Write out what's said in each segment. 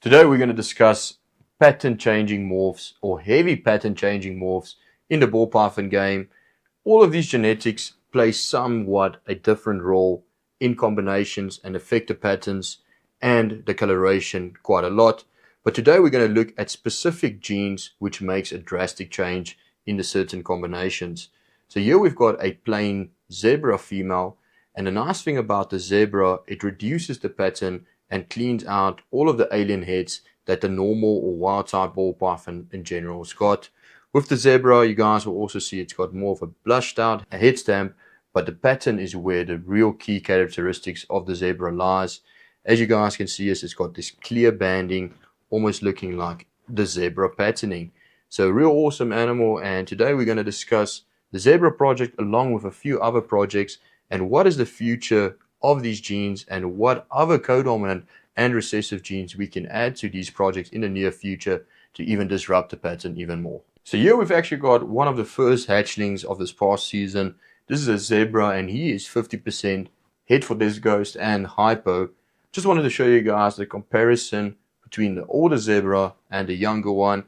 Today we're going to discuss pattern changing morphs or heavy pattern changing morphs in the ball python game. All of these genetics play somewhat a different role in combinations and affect the patterns and the coloration quite a lot. But today we're going to look at specific genes which makes a drastic change in the certain combinations. So here we've got a plain zebra female, and the nice thing about the zebra, it reduces the pattern and cleans out all of the alien heads that the normal or wild type ball python in general has got. With the zebra, you guys will also see it's got more of a blushed out head stamp, but the pattern is where the real key characteristics of the zebra lies. As you guys can see, it's got this clear banding, almost looking like the zebra patterning. So a real awesome animal, and today we're going to discuss the zebra project along with a few other projects and what is the future of these genes and what other codominant and recessive genes we can add to these projects in the near future to even disrupt the pattern even more. So here we've actually got one of the first hatchlings of this past season. This is a zebra and he is 50% head for this ghost and hypo. Just wanted to show you guys the comparison between the older zebra and the younger one.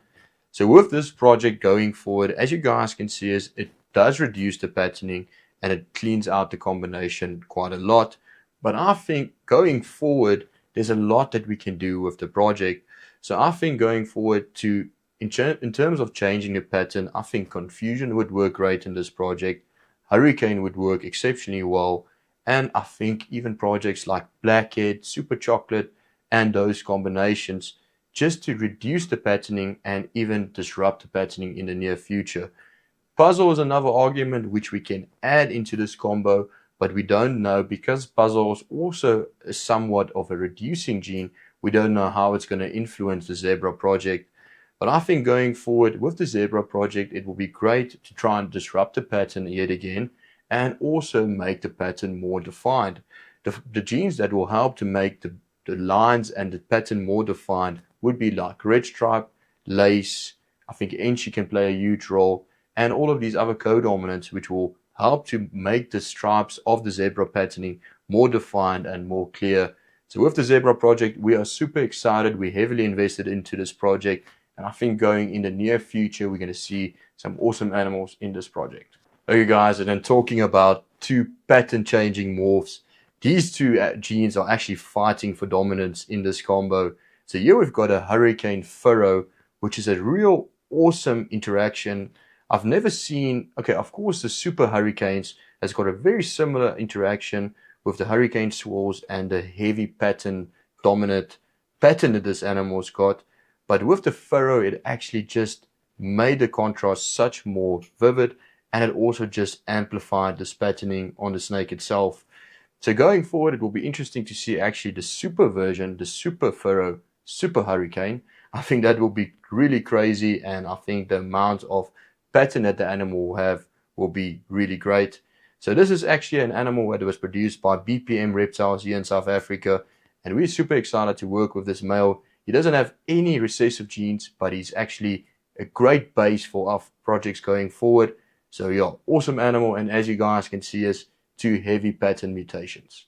So with this project going forward, as you guys can see, it does reduce the patterning and it cleans out the combination quite a lot. But I think going forward, there's a lot that we can do with the project. So I think going forward in terms of changing the pattern, I think confusion would work great in this project. Hurricane would work exceptionally well. And I think even projects like Blackhead, Super Chocolate, and those combinations, just to reduce the patterning and even disrupt the patterning in the near future. Puzzle is another argument which we can add into this combo, but we don't know, because puzzle is also somewhat of a reducing gene. We don't know how it's going to influence the zebra project. But I think going forward with the zebra project, it will be great to try and disrupt the pattern yet again and also make the pattern more defined. The genes that will help to make the lines and the pattern more defined would be like red stripe, lace. I think Enchi can play a huge role, and all of these other codominants which will help to make the stripes of the zebra patterning more defined and more clear. So with the zebra project, we are super excited. We heavily invested into this project, and I think going in the near future, we're going to see some awesome animals in this project. Okay guys, and then talking about two pattern changing morphs, these two genes are actually fighting for dominance in this combo. So here we've got a hurricane furrow, which is a real awesome interaction. I've never seen, okay, of course the super hurricanes has got a very similar interaction with the hurricane swirls and the heavy pattern dominant pattern that this animal's got. But with the furrow, it actually just made the contrast such more vivid, and it also just amplified this patterning on the snake itself. So going forward, it will be interesting to see actually the super version, the super furrow, super hurricane. I think that will be really crazy, and I think the amount of pattern that the animal will have will be really great. So this is actually an animal that was produced by BPM Reptiles here in South Africa, and we're super excited to work with this male. He doesn't have any recessive genes, but he's actually a great base for our projects going forward. So yeah, awesome animal, and as you guys can see, is two heavy pattern mutations.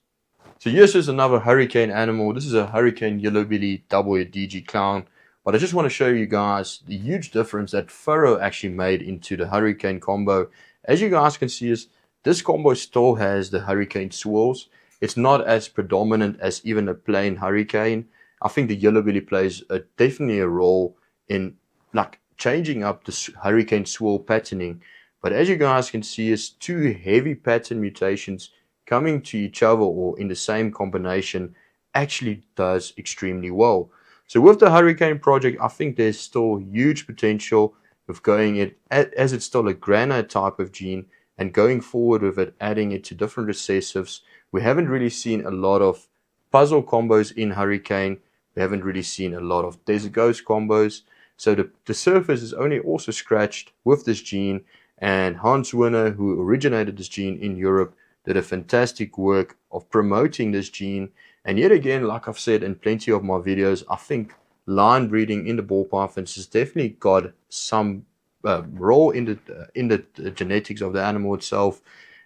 So here's just another hurricane animal. This is a hurricane yellow-belly double-head DG clown. But I just want to show you guys the huge difference that furrow actually made into the hurricane combo. As you guys can see, this combo still has the hurricane swirls. It's not as predominant as even a plain hurricane. I think the yellow belly plays definitely a role in like changing up the hurricane swirl patterning. But as you guys can see, two heavy pattern mutations coming to each other or in the same combination actually does extremely well. So with the hurricane project, I think there's still huge potential with going it as it's still a granite type of gene, and going forward with it, adding it to different recessives. We haven't really seen a lot of puzzle combos in hurricane. We haven't really seen a lot of desert ghost combos. So the surface is only also scratched with this gene, and Hans Werner, who originated this gene in Europe, did a fantastic work of promoting this gene. And yet again, like I've said in plenty of my videos, I think line breeding in the ball pythons has definitely got some role in the genetics of the animal itself.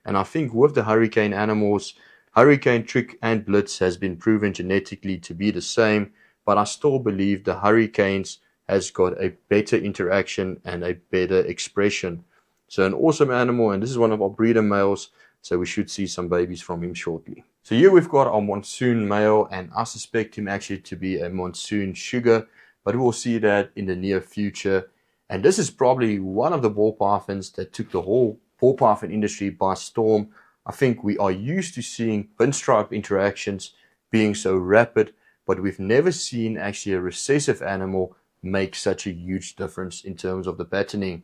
And I think with the hurricane animals, Hurricane, Trick, and Blitz has been proven genetically to be the same. but I still believe the Hurricanes has got a better interaction and a better expression. So an awesome animal, and this is one of our breeder males, so we should see some babies from him shortly. So here we've got our monsoon male, and I suspect him actually to be a monsoon sugar, but we'll see that in the near future. And this is probably one of the ball pythons that took the whole ball python industry by storm. I think we are used to seeing pinstripe interactions being so rapid, but we've never seen actually a recessive animal make such a huge difference in terms of the patterning.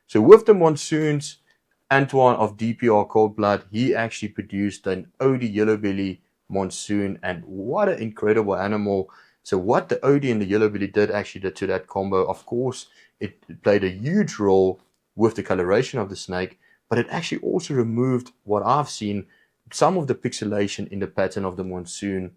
So with the monsoons, Antoine of DPR Cold Blood, he actually produced an OD yellow belly monsoon, and what an incredible animal. So what the OD and the yellow belly did to that combo, of course, it played a huge role with the coloration of the snake, but it actually also removed what I've seen, some of the pixelation in the pattern of the monsoon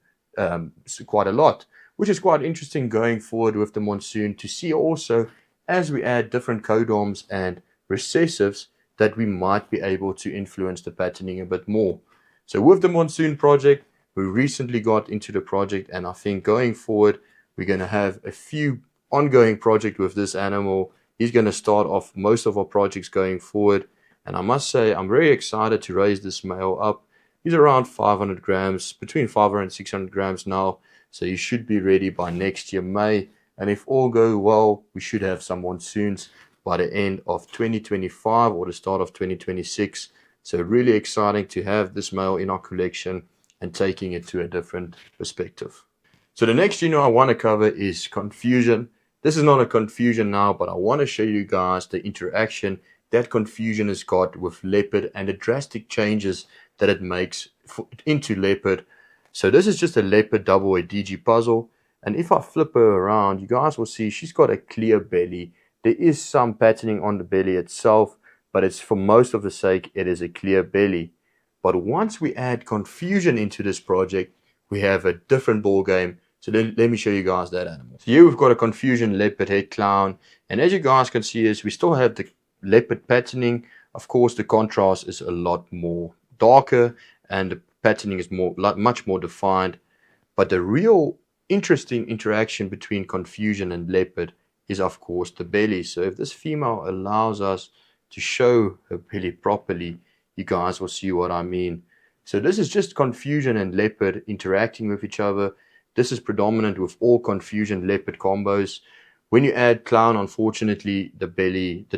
quite a lot, which is quite interesting going forward with the monsoon to see also as we add different codoms and recessives that we might be able to influence the patterning a bit more. So with the monsoon project, we recently got into the project, and I think going forward we're going to have a few ongoing projects with this animal. He's going to start off most of our projects going forward, and I must say I'm very excited to raise this male up. He's around 500 grams, between 500 and 600 grams now, so he should be ready by next year May, and if all go well we should have some monsoons by the end of 2025 or the start of 2026. So really exciting to have this male in our collection and taking it to a different perspective. So the next gene I want to cover is confusion. This is not a confusion now, but I want to show you guys the interaction that confusion has got with leopard and the drastic changes that it makes into leopard. So this is just a leopard double a DG puzzle, and if I flip her around, you guys will see she's got a clear belly. There is some patterning on the belly itself, but it's for most of the sake it is a clear belly. But once we add confusion into this project, we have a different ball game. So let me show you guys that animal. So here we've got a confusion leopard head clown, and as you guys can see is we still have the leopard patterning. Of course the contrast is a lot more darker and the patterning is much more defined, but the real interesting interaction between confusion and leopard is of course the belly. So if this female allows us to show her belly properly, you guys will see what I mean. So this is just confusion and leopard interacting with each other. This is predominant with all confusion leopard combos. When you add clown, unfortunately the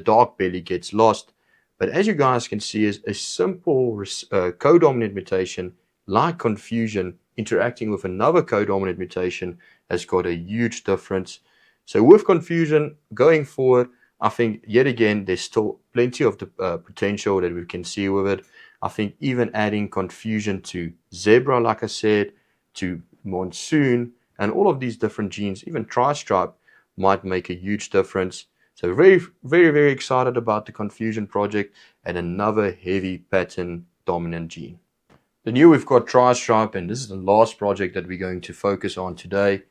dark belly gets lost. But as you guys can see, is a simple codominant mutation like confusion interacting with another codominant mutation has got a huge difference. So with confusion going forward, I think yet again there's still plenty of the potential that we can see with it. I think even adding confusion to zebra, like I said, to monsoon, and all of these different genes, even tri-stripe, might make a huge difference. So very, very, very excited about the confusion project and another heavy pattern dominant gene. Then here we've got tri-stripe, and this is the last project that we're going to focus on today.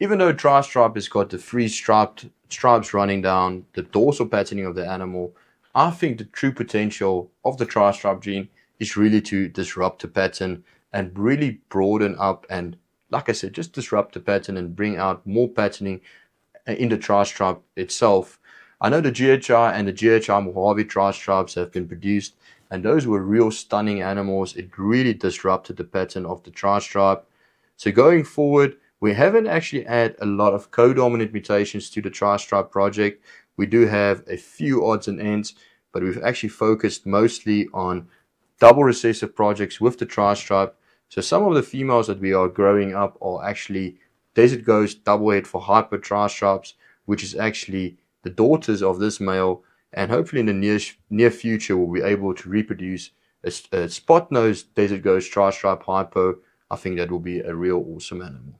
Even though tri-stripe has got the three stripes running down the dorsal patterning of the animal, I think the true potential of the tri-stripe gene is really to disrupt the pattern and really broaden up and, like I said, just disrupt the pattern and bring out more patterning in the tri-stripe itself. I know the GHI and the GHI Mojave tri-stripes have been produced, and those were real stunning animals. It really disrupted the pattern of the tri-stripe. So going forward, we haven't actually added a lot of codominant mutations to the tri-stripe project. We do have a few odds and ends, but we've actually focused mostly on double recessive projects with the tri-stripe. So some of the females that we are growing up are actually Desert Ghost double head for hyper tri-stripes, which is actually the daughters of this male, and hopefully in the near future we'll be able to reproduce a spot nose Desert Ghost tri-stripe hypo. I think that will be a real awesome animal.